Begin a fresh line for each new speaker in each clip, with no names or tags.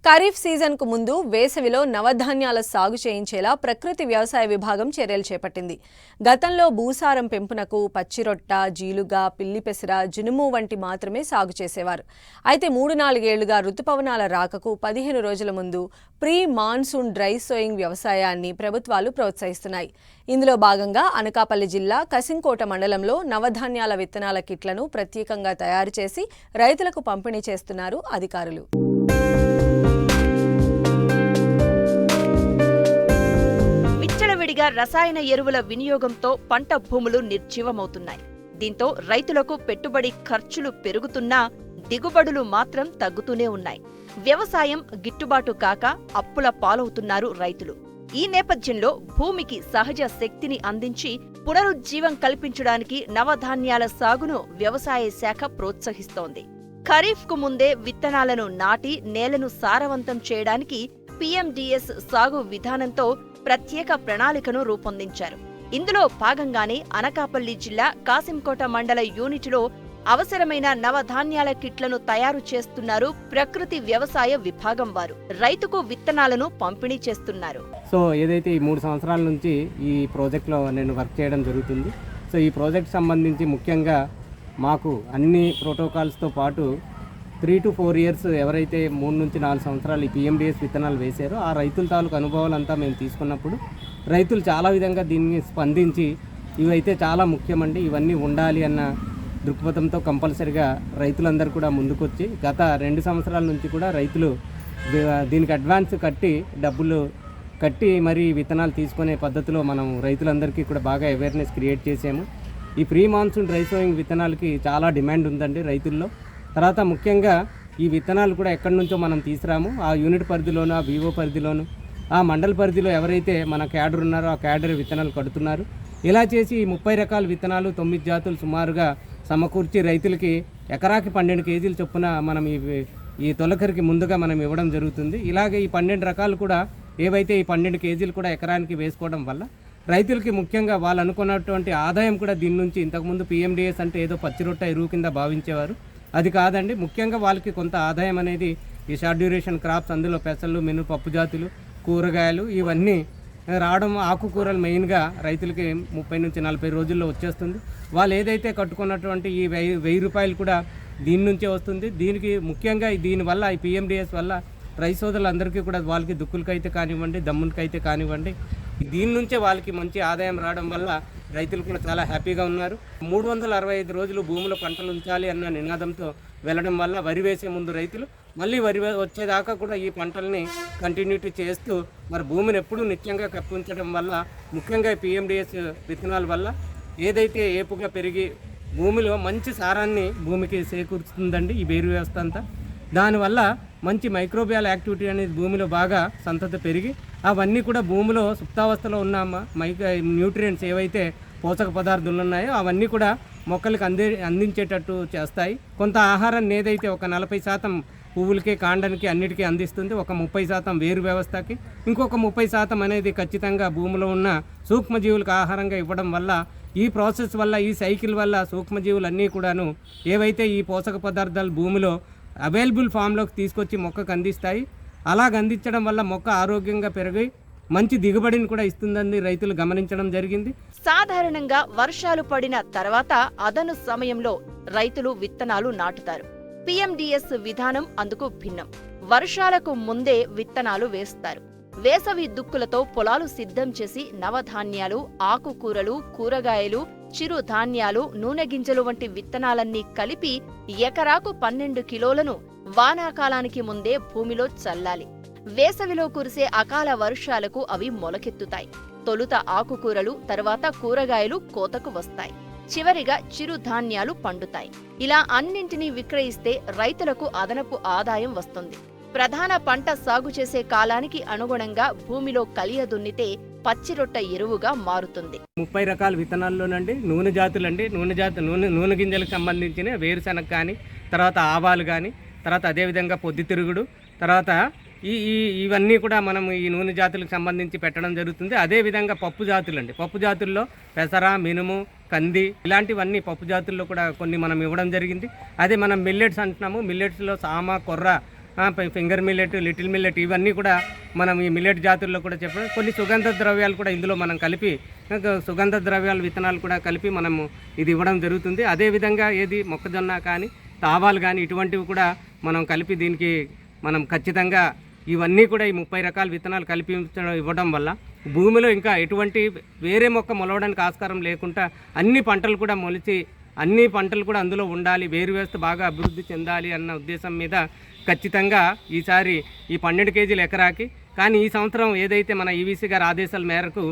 ఖరీఫ్ సీజన్కు ముందు వేసవిలో నవధాన్యాల సాగు చేయించేలా ప్రకృతి వ్యవసాయ విభాగం చర్యలు చేపట్టింది. గతంలో భూసారం పెంపునకు పచ్చిరొట్ట, జీలుగా, పిల్లిపెసర, జునుము వంటి మాత్రమే సాగు చేసేవారు. అయితే 3-4 ఏళ్లుగా రుతుపవనాల రాకకు 15 రోజుల ముందు ప్రీ మాన్సూన్ డ్రై సోయింగ్ వ్యవసాయాన్ని ప్రభుత్వాలు ప్రోత్సహిస్తున్నాయి. ఇందులో భాగంగా అనకాపల్లి జిల్లా కసింకోట మండలంలో నవధాన్యాల విత్తనాల కిట్లను ప్రత్యేకంగా తయారు చేసి రైతులకు పంపిణీ చేస్తున్నారు అధికారులు.
విచ్చలవిడిగా రసాయన ఎరువుల వినియోగంతో పంట భూములు నిర్జీవమవుతున్నాయి. దీంతో రైతులకు పెట్టుబడి ఖర్చులు పెరుగుతున్నా దిగుబడులు మాత్రం తగ్గుతూనే ఉన్నాయి. వ్యవసాయం గిట్టుబాటు కాక అప్పుల పాలవుతున్నారు రైతులు. ఈ నేపథ్యంలో భూమికి సహజ శక్తిని అందించి పునరుజ్జీవం కల్పించడానికి నవధాన్యాల సాగును వ్యవసాయ శాఖ ప్రోత్సహిస్తోంది. ఖరీఫ్కు ముందే విత్తనాలను నాటి నేలను సారవంతం చేయడానికి పీఎండీఎస్ సాగు విధానంతో ప్రత్యేక ప్రణాళికను రూపొందించారు. ఇందులో భాగంగానే అనకాపల్లి జిల్లా కాసింకోట మండల యూనిట్లో అవసరమైన నవధాన్యాల కిట్లను తయారు చేస్తున్నారు ప్రకృతి వ్యవసాయ విభాగం వారు. రైతుకు విత్తనాలను పంపిణీ చేస్తున్నారు.
సో ఏదైతే ఈ 3 సంవత్సరాల నుంచి ఈ ప్రాజెక్ట్లో నేను వర్క్ చేయడం జరుగుతుంది. సో ఈ ప్రాజెక్ట్ సంబంధించి ముఖ్యంగా మాకు అన్ని ప్రోటోకాల్స్తో పాటు 3 to 4 years ఎవరైతే 3 నుంచి 4 సంవత్సరాలు ఈ పీఎండీఎస్ విత్తనాలు వేశారో ఆ రైతుల తాలూకు అనుభవాలంతా మేము తీసుకున్నప్పుడు రైతులు చాలా విధంగా దీన్ని స్పందించి ఇవైతే చాలా ముఖ్యమండి, ఇవన్నీ ఉండాలి అన్న దృక్పథంతో కంపల్సరిగా రైతులందరూ కూడా ముందుకొచ్చి గత 2 సంవత్సరాల నుంచి కూడా రైతులు దీనికి అడ్వాన్స్ డబ్బులు కట్టి మరి విత్తనాలు తీసుకునే పద్ధతిలో మనం రైతులందరికీ కూడా బాగా అవేర్నెస్ క్రియేట్ చేసాము. ఈ ప్రీ మాన్సూన్ డ్రై సోయింగ్ విత్తనాలకి చాలా డిమాండ్ ఉందండి రైతుల్లో. తర్వాత ముఖ్యంగా ఈ విత్తనాలు కూడా ఎక్కడి నుంచో మనం తీసుకురాము, ఆ యూనిట్ పరిధిలోను, ఆ వివో పరిధిలోను, ఆ మండల పరిధిలో ఎవరైతే మన క్యాడర్ ఉన్నారో ఆ క్యాడర్ విత్తనాలు కడుతున్నారు. ఇలా చేసి 30 రకాల విత్తనాలు 9 జాతులు సుమారుగా సమకూర్చి రైతులకి ఎకరాకి 12 కేజీల చొప్పున మనం ఈ తొలకరికి ముందుగా మనం ఇవ్వడం జరుగుతుంది. ఇలాగే ఈ 12 రకాలు కూడా ఏవైతే ఈ 12 కేజీలు కూడా ఎకరానికి వేసుకోవడం వల్ల రైతులకి ముఖ్యంగా వాళ్ళు అనుకున్నటువంటి ఆదాయం కూడా దీని నుంచి, ఇంతకుముందు పీఎండీఎస్ అంటే ఏదో పచ్చిరొట్ట ఎరువు కింద భావించేవారు, అది కాదండి. ముఖ్యంగా వాళ్ళకి కొంత ఆదాయం అనేది ఈ షార్ట్ డ్యూరేషన్ క్రాప్స్, అందులో పెసలు, మినుము, పప్పు జాతులు, కూరగాయలు ఇవన్నీ రావడం, ఆకుకూరలు మెయిన్గా రైతులకి 30 నుంచి 40 రోజుల్లో వచ్చేస్తుంది. వాళ్ళు ఏదైతే కట్టుకున్నటువంటి ఈ 1000 రూపాయలు కూడా దీని నుంచే వస్తుంది. దీనికి ముఖ్యంగా దీనివల్ల ఈ పీఎండీఎస్ వల్ల రైతు సోదరులందరికీ కూడా వాళ్ళకి దుక్కులకైతే కానివ్వండి, దమ్ములకైతే కానివ్వండి, దీని నుంచే వాళ్ళకి మంచి ఆదాయం రావడం వల్ల రైతులు కూడా చాలా హ్యాపీగా ఉన్నారు. 365 రోజులు భూమిలో పంటలు ఉంచాలి అన్న నినాదంతో వెళ్ళడం వల్ల వరి వేసే ముందు రైతులు మళ్ళీ వరి వచ్చేదాకా కూడా ఈ పంటల్ని కంటిన్యూటీ చేస్తూ మరి భూమిని ఎప్పుడూ నిత్యంగా కప్పించడం వల్ల, ముఖ్యంగా పీఎండీఎస్ విత్తనాల వల్ల ఏదైతే ఏపుగా పెరిగి భూమిలో మంచి సారాన్ని భూమికి చేకూరుతుందండి ఈ వేరు వ్యవస్థ అంతా. దానివల్ల మంచి మైక్రోబియల్ యాక్టివిటీ అనేది భూమిలో బాగా సంతతి పెరిగి అవన్నీ కూడా భూమిలో సుప్తావస్థలో ఉన్న న్యూట్రియంట్స్ ఏవైతే పోషక పదార్థాలు ఉన్నాయో అవన్నీ కూడా మొక్కలకు అందించేటట్టు చేస్తాయి. కొంత ఆహారాన్ని ఏదైతే ఒక 40% పువ్వులకి, కాండానికి, అన్నిటికీ అందిస్తుంది, ఒక 30% వేరు వ్యవస్థకి, ఇంకొక 30% అనేది ఖచ్చితంగా భూమిలో ఉన్న సూక్ష్మజీవులకు ఆహారంగా ఇవ్వడం వల్ల, ఈ ప్రాసెస్ వల్ల, ఈ సైకిల్ వల్ల సూక్ష్మజీవులు అన్నీ కూడాను ఏవైతే ఈ పోషక పదార్థాలు భూమిలో అవైలబుల్ ఫామ్లోకి తీసుకొచ్చి మొక్కకు అందిస్తాయి. అలాగ అందించడం వల్ల మొక్క ఆరోగ్యంగా పెరిగి మంచి దిగుబడిని కూడా ఇస్తుందని రైతులు గమనించడం జరిగింది.
సాధారణంగా వర్షాలు పడిన తర్వాత అదను సమయంలో రైతులు విత్తనాలు నాటుతారు. పీఎండీఎస్ విధానం అందుకు భిన్నం. వర్షాలకు ముందే విత్తనాలు వేస్తారు. వేసవి దుక్కులతో పొలాలు సిద్ధం చేసి నవధాన్యాలు, ఆకుకూరలు, కూరగాయలు, చిరు ధాన్యాలు, నూనె గింజలు వంటి విత్తనాలన్నీ కలిపి ఎకరాకు 12 కిలోలను వానాకాలానికి ముందే భూమిలో చల్లాలి. వేసవిలో కురిసే అకాల వర్షాలకు అవి మొలకెత్తుతాయి. తొలుత ఆకుకూరలు, తర్వాత కూరగాయలు కోతకు వస్తాయి. చివరిగా చిరుధాన్యాలు పండుతాయి. ఇలా అన్నింటినీ విక్రయిస్తే రైతులకు అదనపు ఆదాయం వస్తుంది. ప్రధాన పంట సాగు చేసే కాలానికి అనుగుణంగా భూమిలో కలియ దున్నితే పచ్చిరొట్ట ఎరువుగా మారుతుంది.
30 రకాల విత్తనాల్లోనండి నూనె జాతులండి, నూనె గింజలకు సంబంధించిన వేరుశనగ కానీ, తర్వాత ఆవాలు కానీ, తర్వాత అదేవిధంగా పొద్దుతిరుగుడు, తర్వాత ఇవన్నీ కూడా మనం ఈ నూనె జాతులకు సంబంధించి పెట్టడం జరుగుతుంది. అదేవిధంగా పప్పు జాతులండి, పప్పు జాతుల్లో పెసర, మినుము, కంది ఇలాంటివన్నీ పప్పు జాతుల్లో కూడా కొన్ని మనం ఇవ్వడం జరిగింది. అదే మనం మిల్లెట్స్ అంటున్నాము. మిల్లెట్స్లో సామ, కొర్ర ఫింగర్ మిల్లెట్, లిటిల్ మిల్లెట్ ఇవన్నీ కూడా మనం ఈ మిల్లెట్ జాతుల్లో కూడా చెప్పడం, కొన్ని సుగంధ ద్రవ్యాలు కూడా ఇందులో మనం కలిపి సుగంధ ద్రవ్యాల విత్తనాలు కూడా కలిపి మనము ఇది ఇవ్వడం జరుగుతుంది. అదేవిధంగా ఏది మొక్కజొన్న కానీ ఆవాలు కానీ ఇటువంటివి కూడా మనం కలిపి దీనికి మనం ఖచ్చితంగా ఇవన్నీ కూడా ఈ 30 రకాల విత్తనాలు కలిపి ఇవ్వడం వల్ల భూమిలో ఇంకా ఎటువంటి వేరే మొక్క మొలవడానికి ఆస్కారం లేకుండా అన్ని పంటలు కూడా మొలిచి అన్ని పంటలు కూడా అందులో ఉండాలి, వేరు వ్యవస్థ బాగా అభివృద్ధి చెందాలి అన్న ఉద్దేశం మీద ఖచ్చితంగా ఈసారి ఈ 12 కేజీలు ఎకరాకి. కానీ ఈ సంవత్సరం ఏదైతే మన ఈవీసీ గారి ఆదేశాల మేరకు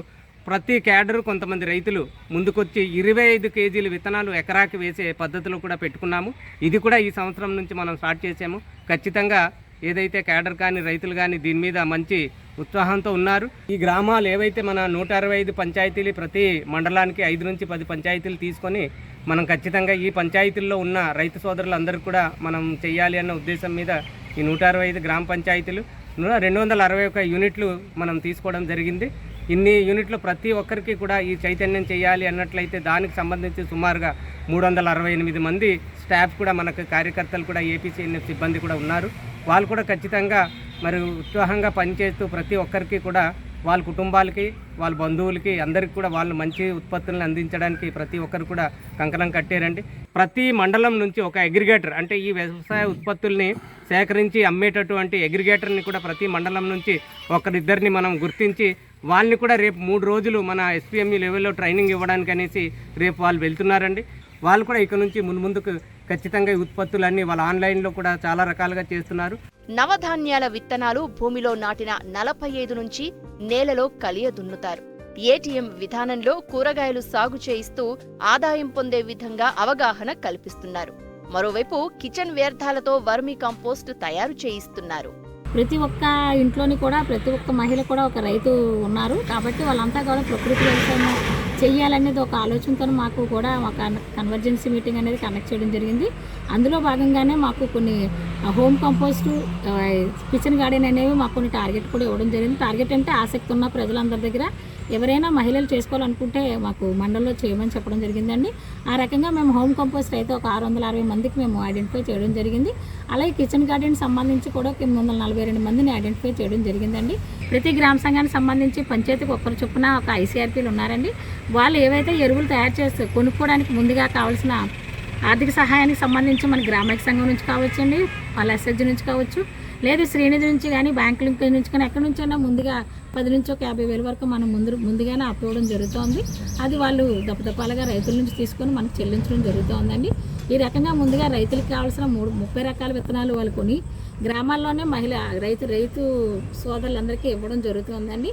ప్రతి క్యాడరు కొంతమంది రైతులు ముందుకొచ్చి 25 కేజీలు విత్తనాలు ఎకరాకి వేసే పద్ధతిలో కూడా పెట్టుకున్నాము. ఇది కూడా ఈ సంవత్సరం నుంచి మనం స్టార్ట్ చేసాము. ఖచ్చితంగా ఏదైతే క్యాడర్ కానీ రైతులు కానీ దీని మీద మంచి ఉత్సాహంతో ఉన్నారు. ఈ గ్రామాలు ఏవైతే మన 165 పంచాయతీలు, ప్రతి మండలానికి 5 నుంచి 10 పంచాయతీలు తీసుకొని మనం ఖచ్చితంగా ఈ పంచాయతీల్లో ఉన్న రైతు సోదరులందరూ కూడా మనం చేయాలి అన్న ఉద్దేశం మీద ఈ 165 గ్రామ పంచాయతీలు 261 యూనిట్లు మనం తీసుకోవడం జరిగింది. ఇన్ని యూనిట్లు ప్రతి ఒక్కరికి కూడా ఈ చైతన్యం చేయాలి అన్నట్లయితే దానికి సంబంధించి సుమారుగా 368 మంది స్టాఫ్ కూడా మనకు కార్యకర్తలు కూడా ఏపీసీఎన్ఎఫ్ సిబ్బంది కూడా ఉన్నారు. వాళ్ళు కూడా ఖచ్చితంగా మరి ఉత్సాహంగా పనిచేస్తూ ప్రతి ఒక్కరికి కూడా వాళ్ళ కుటుంబాలకి, వాళ్ళ బంధువులకి అందరికీ కూడా వాళ్ళు మంచి ఉత్పత్తులను అందించడానికి ప్రతి ఒక్కరు కూడా కంకణం కట్టారండి. ప్రతి మండలం నుంచి ఒక అగ్రిగేటర్, అంటే ఈ వ్యవసాయ ఉత్పత్తుల్ని సేకరించి అమ్మేటటువంటి అగ్రిగేటర్ని కూడా ప్రతి మండలం నుంచి ఒకరిద్దరిని మనం గుర్తించి వాళ్ళని కూడా రేపు 3 రోజులు మన ఎస్పీఎంఈ లెవెల్లో ట్రైనింగ్ ఇవ్వడానికి అనేసి రేపు వాళ్ళు వెళ్తున్నారండి. వాళ్ళు కూడా ఇక నుంచి ముందుకు ఖచ్చితంగా ఈ ఉత్పత్తులన్నీ వాళ్ళ ఆన్లైన్లో కూడా చాలా రకాలుగా చేస్తున్నారు.
నవధాన్యాల విత్తనాలు భూమిలో నాటిన 45 నుంచి నేలలో కలియ దున్నుతారు. ఏటీఎం విధానంలో కూరగాయలు సాగు చేయిస్తూ ఆదాయం పొందే విధంగా అవగాహన కల్పిస్తున్నారు. మరోవైపు కిచెన్ వ్యర్థాలతో వర్మీ కంపోస్ట్ తయారు చేయిస్తున్నారు.
ప్రతి ఒక్క ఇంట్లోని కూడా ప్రతి ఒక్క మహిళ కూడా ఒక రైతు ఉన్నారు. కాబట్టి వాళ్ళంతా కూడా ప్రకృతి వ్యవసాయం చెయ్యాలనేది ఒక ఆలోచనతో మాకు కూడా ఒక కన్వర్జెన్సీ మీటింగ్ అనేది కండక్ట్ చేయడం జరిగింది. అందులో భాగంగానే మాకు కొన్ని హోమ్ కంపోస్టు, కిచెన్ గార్డెన్ అనేవి మాకు కొన్ని టార్గెట్ కూడా ఇవ్వడం జరిగింది. టార్గెట్ అంటే ఆసక్తి ఉన్న ప్రజలందరి దగ్గర ఎవరైనా మహిళలు చేసుకోవాలనుకుంటే మాకు మండలంలో చేయమని చెప్పడం జరిగిందండి. ఆ రకంగా మేము హోమ్ కంపోస్ట్ అయితే ఒక 660 మందికి మేము ఐడెంటిఫై చేయడం జరిగింది. అలాగే కిచెన్ గార్డెన్ సంబంధించి కూడా 342 మందిని ఐడెంటిఫై చేయడం జరిగిందండి. ప్రతి గ్రామ సంఘానికి సంబంధించి పంచాయతీకి ఒక్కరు చొప్పున ఒక ఐసీఆర్పీలు ఉన్నారండి. వాళ్ళు ఏవైతే ఎరువులు తయారు చేస్తే కొనుక్కోవడానికి ముందుగా కావాల్సిన ఆర్థిక సహాయానికి సంబంధించి మన గ్రామీణ సంఘం నుంచి కావచ్చండి, వాళ్ళ ఎస్ఎస్జీ నుంచి కావచ్చు, లేదు శ్రీనిధి నుంచి కానీ బ్యాంకుల నుంచి కానీ ఎక్కడి నుంచైనా ముందుగా 10 నుంచి ఒక 50,000 వరకు మనం ముందుగానే అప్పివ్వడం జరుగుతోంది. అది వాళ్ళు దప్పదప్పాలుగా రైతుల నుంచి తీసుకొని మనకు చెల్లించడం జరుగుతోందండి. ఈ రకంగా ముందుగా రైతులకు కావాల్సిన 30 రకాల విత్తనాలు వాళ్ళు కొని గ్రామాల్లోనే రైతు సోదరులందరికీ ఇవ్వడం జరుగుతుందండి.